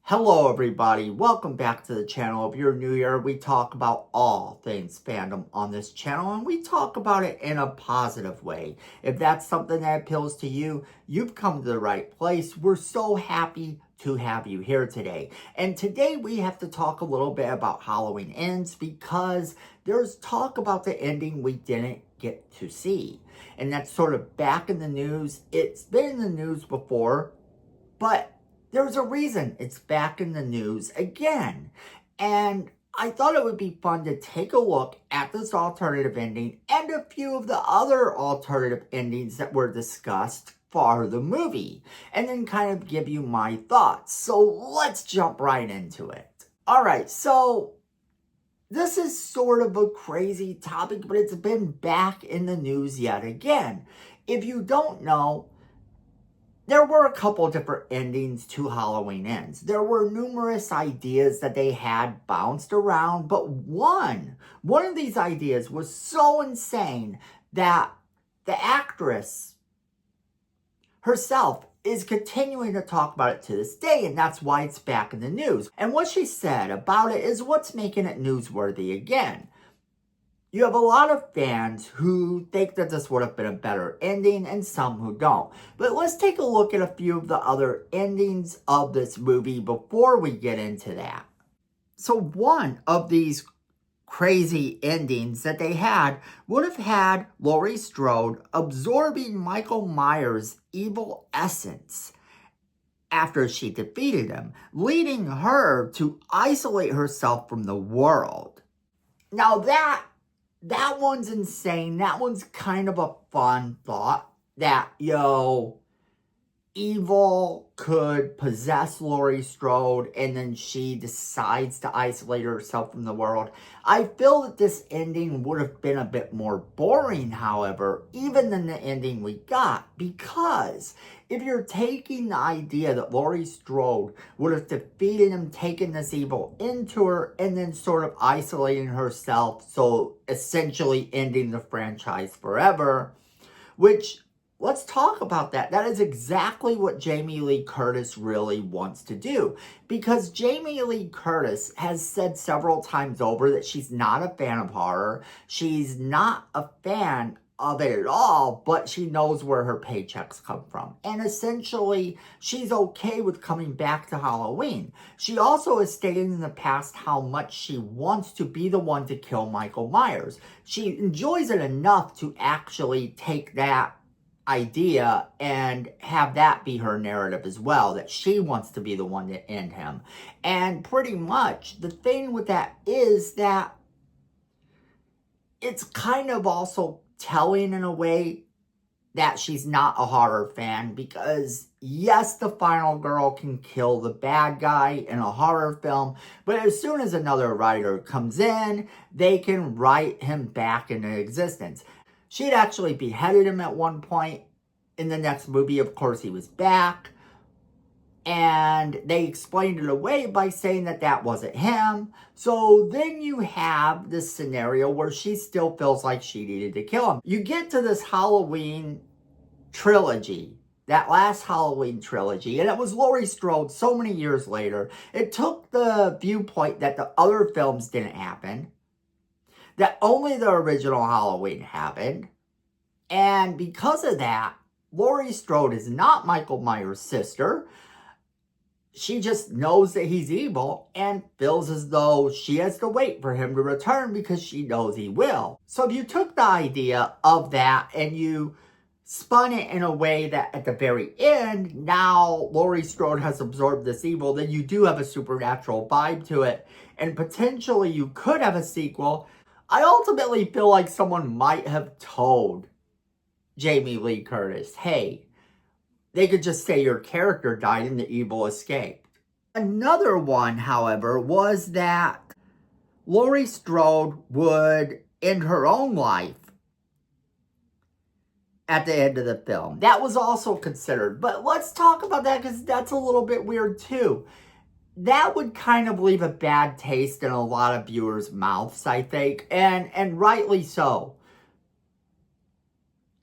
Hello everybody, welcome back to the channel. If you're new here, we talk about all things fandom on this channel and we talk about it in a positive way. If that's something that appeals to you, you've come to the right place. We're so happy to have you here today. And today we have to talk a little bit about Halloween Ends because there's talk about the ending we didn't get to see. And that's sort of back in the news. It's been in the news before, but there's a reason it's back in the news again. And I thought it would be fun to take a look at this alternative ending and a few of the other alternative endings that were discussed for the movie. And then kind of give you my thoughts. So let's jump right into it. Alright, so this is sort of a crazy topic, but it's been back in the news yet again. If you don't know, there were a couple different endings to Halloween Ends. There were numerous ideas that they had bounced around, but one of these ideas was so insane that the actress herself is continuing to talk about it to this day, and that's why it's back in the news. And what she said about it is what's making it newsworthy again. You have a lot of fans who think that this would have been a better ending and some who don't. But let's take a look at a few of the other endings of this movie before we get into that. So one of these crazy endings that they had would have had Laurie Strode absorbing Michael Myers' evil essence after she defeated him, leading her to isolate herself from the world. Now that one's insane. That one's kind of a fun thought that, evil could possess Laurie Strode and then she decides to isolate herself from the world. I feel that this ending would have been a bit more boring, however, even than the ending we got, because if you're taking the idea that Laurie Strode would have defeated him, taken this evil into her, and then sort of isolating herself, so essentially ending the franchise forever, which, let's talk about that. That is exactly what Jamie Lee Curtis really wants to do. Because Jamie Lee Curtis has said several times over that she's not a fan of horror. She's not a fan of it at all, but she knows where her paychecks come from. And essentially, she's okay with coming back to Halloween. She also has stated in the past how much she wants to be the one to kill Michael Myers. She enjoys it enough to actually take that idea and have that be her narrative as well, that she wants to be the one to end him. And pretty much the thing with that is that it's kind of also telling in a way that she's not a horror fan, because yes, the final girl can kill the bad guy in a horror film, but as soon as another writer comes in, they can write him back into existence. She'd actually beheaded him at one point. In the next movie, of course, he was back. And they explained it away by saying that that wasn't him. So then you have this scenario where she still feels like she needed to kill him. You get to this Halloween trilogy, that last Halloween trilogy, and it was Laurie Strode so many years later. It took the viewpoint that the other films didn't happen, that only the original Halloween happened. And because of that, Laurie Strode is not Michael Myers' sister. She just knows that he's evil and feels as though she has to wait for him to return because she knows he will. So if you took the idea of that and you spun it in a way that at the very end, now Laurie Strode has absorbed this evil, then you do have a supernatural vibe to it. And potentially you could have a sequel. I ultimately feel like someone might have told Jamie Lee Curtis, hey, they could just say your character died and the evil escaped. Another one, however, was that Laurie Strode would end her own life at the end of the film. That was also considered. But let's talk about that because that's a little bit weird too. That would kind of leave a bad taste in a lot of viewers' mouths, I think, and rightly so.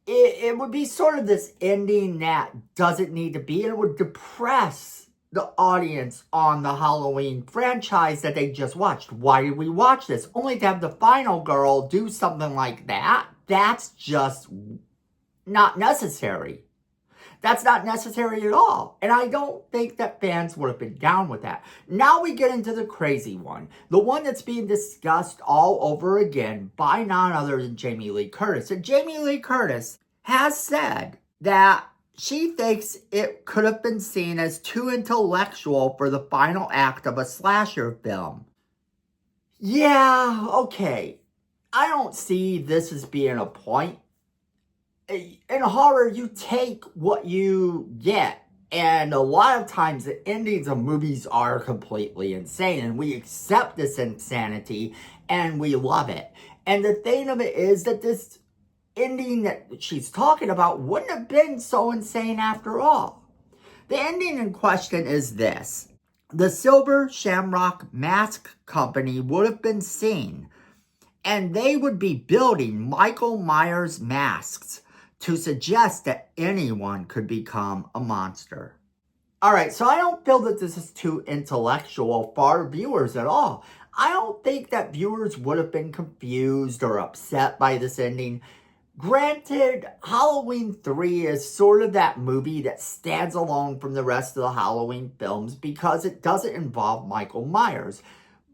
It would be sort of this ending that doesn't need to be, and it would depress the audience on the Halloween franchise that they just watched. Why did we watch this? Only to have the final girl do something like that? That's just not necessary. That's not necessary at all. And I don't think that fans would have been down with that. Now we get into the crazy one. The one that's being discussed all over again by none other than Jamie Lee Curtis. And Jamie Lee Curtis has said that she thinks it could have been seen as too intellectual for the final act of a slasher film. Yeah, okay. I don't see this as being a point. In horror, you take what you get. And a lot of times the endings of movies are completely insane. And we accept this insanity and we love it. And the thing of it is that this ending that she's talking about wouldn't have been so insane after all. The ending in question is this. The Silver Shamrock Mask Company would have been seen, and they would be building Michael Myers masks to suggest that anyone could become a monster. Alright, so I don't feel that this is too intellectual for viewers at all. I don't think that viewers would have been confused or upset by this ending. Granted, Halloween 3 is sort of that movie that stands alone from the rest of the Halloween films because it doesn't involve Michael Myers.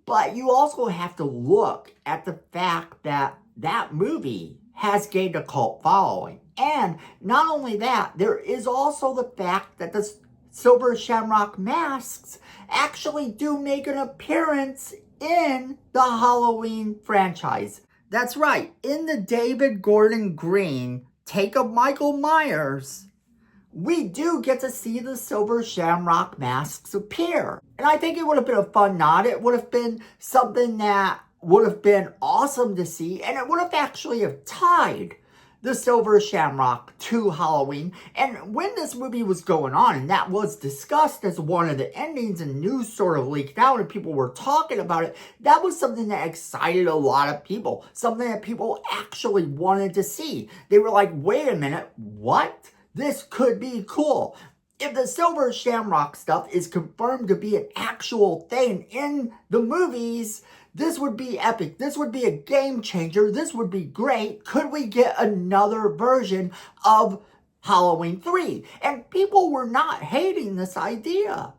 But you also have to look at the fact that that movie has gained a cult following. And not only that, there is also the fact that the Silver Shamrock masks actually do make an appearance in the Halloween franchise. That's right, in the David Gordon Green take of Michael Myers, we do get to see the Silver Shamrock masks appear. And I think it would have been a fun nod. It would have been something that would have been awesome to see, and it would have actually have tied the Silver Shamrock to Halloween. And when this movie was going on, and that was discussed as one of the endings, and news sort of leaked out and people were talking about it, that was something that excited a lot of people. Something that people actually wanted to see. They were like, wait a minute, what? This could be cool. If the Silver Shamrock stuff is confirmed to be an actual thing in the movies, this would be epic. This would be a game changer. This would be great. Could we get another version of Halloween 3? And people were not hating this idea.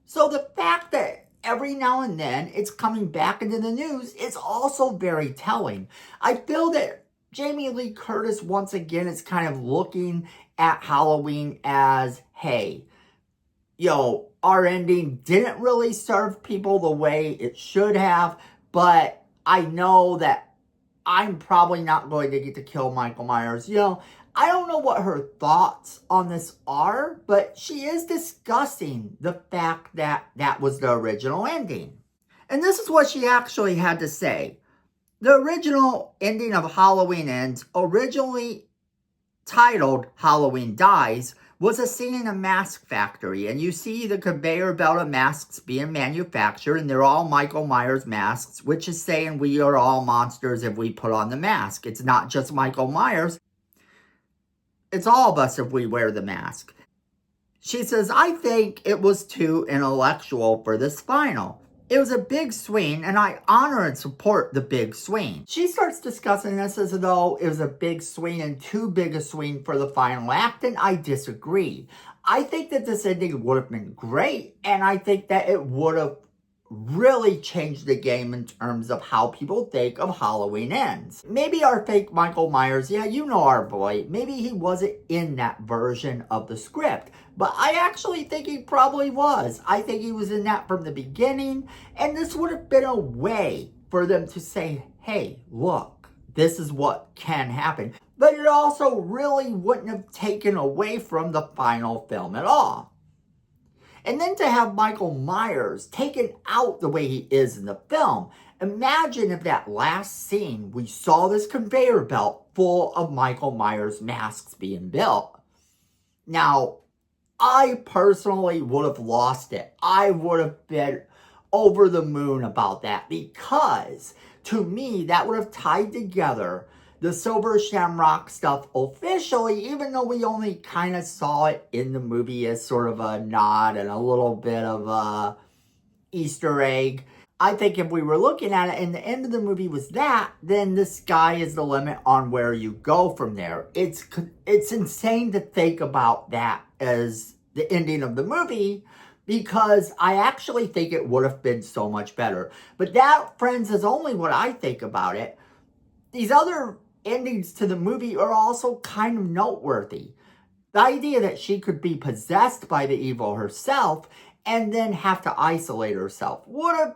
So the fact that every now and then it's coming back into the news is also very telling. I feel that Jamie Lee Curtis once again is kind of looking at Halloween as, hey, our ending didn't really serve people the way it should have, but I know that I'm probably not going to get to kill Michael Myers. I don't know what her thoughts on this are, but she is discussing the fact that that was the original ending. And this is what she actually had to say. The original ending of Halloween Ends, originally titled Halloween Dies, was a scene in a mask factory, and you see the conveyor belt of masks being manufactured, and they're all Michael Myers masks, which is saying we are all monsters if we put on the mask. It's not just Michael Myers. It's all of us if we wear the mask. She says, I think it was too intellectual for this final. It was a big swing, and I honor and support the big swing. She starts discussing this as though it was a big swing and too big a swing for the final act, and I disagree. I think that this ending would have been great, and I think that it would have really changed the game in terms of how people think of Halloween Ends. Maybe our fake Michael Myers, yeah, you know our boy, maybe he wasn't in that version of the script, but I actually think he probably was. I think he was in that from the beginning, and this would have been a way for them to say, hey, look, this is what can happen. But it also really wouldn't have taken away from the final film at all. And then to have Michael Myers taken out the way he is in the film. Imagine if that last scene, we saw this conveyor belt full of Michael Myers masks being built. Now, I personally would have lost it. I would have been over the moon about that because, to me, that would have tied together the Silver Shamrock stuff officially, even though we only kind of saw it in the movie as sort of a nod and a little bit of a Easter egg. I think if we were looking at it and the end of the movie was that, then the sky is the limit on where you go from there. It's insane to think about that as the ending of the movie, because I actually think it would have been so much better. But that, friends, is only what I think about it. These other endings to the movie are also kind of noteworthy. The idea that she could be possessed by the evil herself and then have to isolate herself would have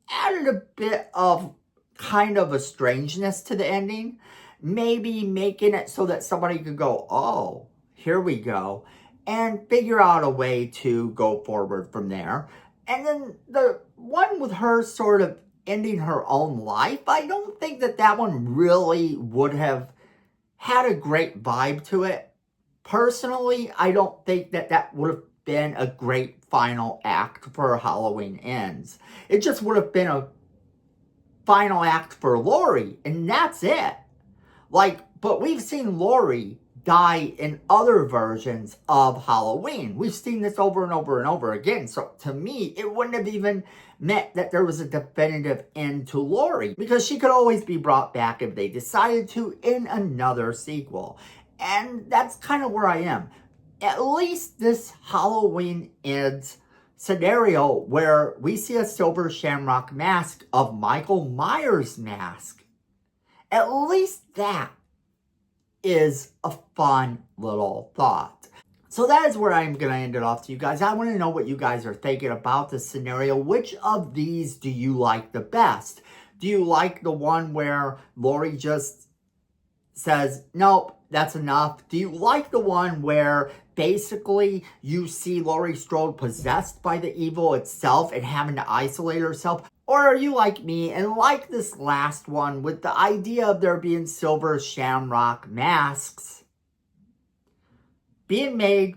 added a bit of kind of a strangeness to the ending. Maybe making it so that somebody could go, oh, here we go, and figure out a way to go forward from there. And then the one with her sort of ending her own life, I don't think that one really would have had a great vibe to it. Personally, I don't think that would have been a great final act for Halloween Ends. It just would have been a final act for Laurie, and that's it. But we've seen Laurie die in other versions of Halloween. We've seen this over and over and over again. So to me, it wouldn't have even meant that there was a definitive end to Laurie, because she could always be brought back if they decided to in another sequel. And that's kind of where I am. At least this Halloween Ends scenario where we see a Silver Shamrock mask of Michael Myers' mask, at least that is a fun little thought. So that is where I'm going to end it off to you guys. I want to know what you guys are thinking about this scenario. Which of these do you like the best? Do you like the one where Laurie just says, nope, that's enough? Do you like the one where basically you see Laurie Strode possessed by the evil itself and having to isolate herself? Or are you like me and like this last one with the idea of there being Silver Shamrock masks being made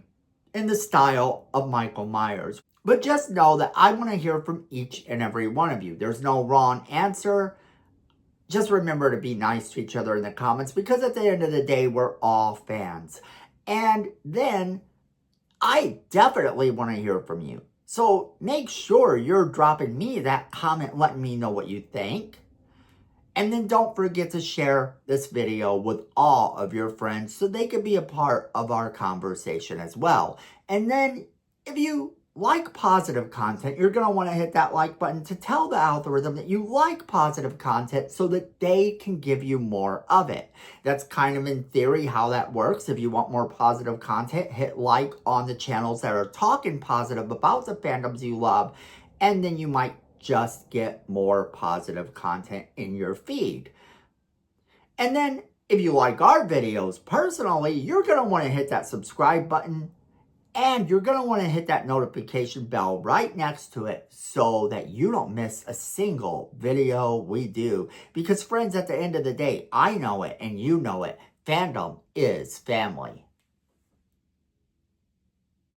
in the style of Michael Myers? But just know that I want to hear from each and every one of you. There's no wrong answer. Just remember to be nice to each other in the comments, because at the end of the day, we're all fans. And then I definitely want to hear from you. So make sure you're dropping me that comment, letting me know what you think. And then don't forget to share this video with all of your friends so they can be a part of our conversation as well. And then if you like positive content, you're going to want to hit that like button to tell the algorithm that you like positive content so that they can give you more of it. That's kind of in theory how that works. If you want more positive content, hit like on the channels that are talking positive about the fandoms you love, and then you might just get more positive content in your feed. And then if you like our videos personally, you're going to want to hit that subscribe button. And you're going to want to hit that notification bell right next to it so that you don't miss a single video we do. Because friends, at the end of the day, I know it and you know it. Fandom is family.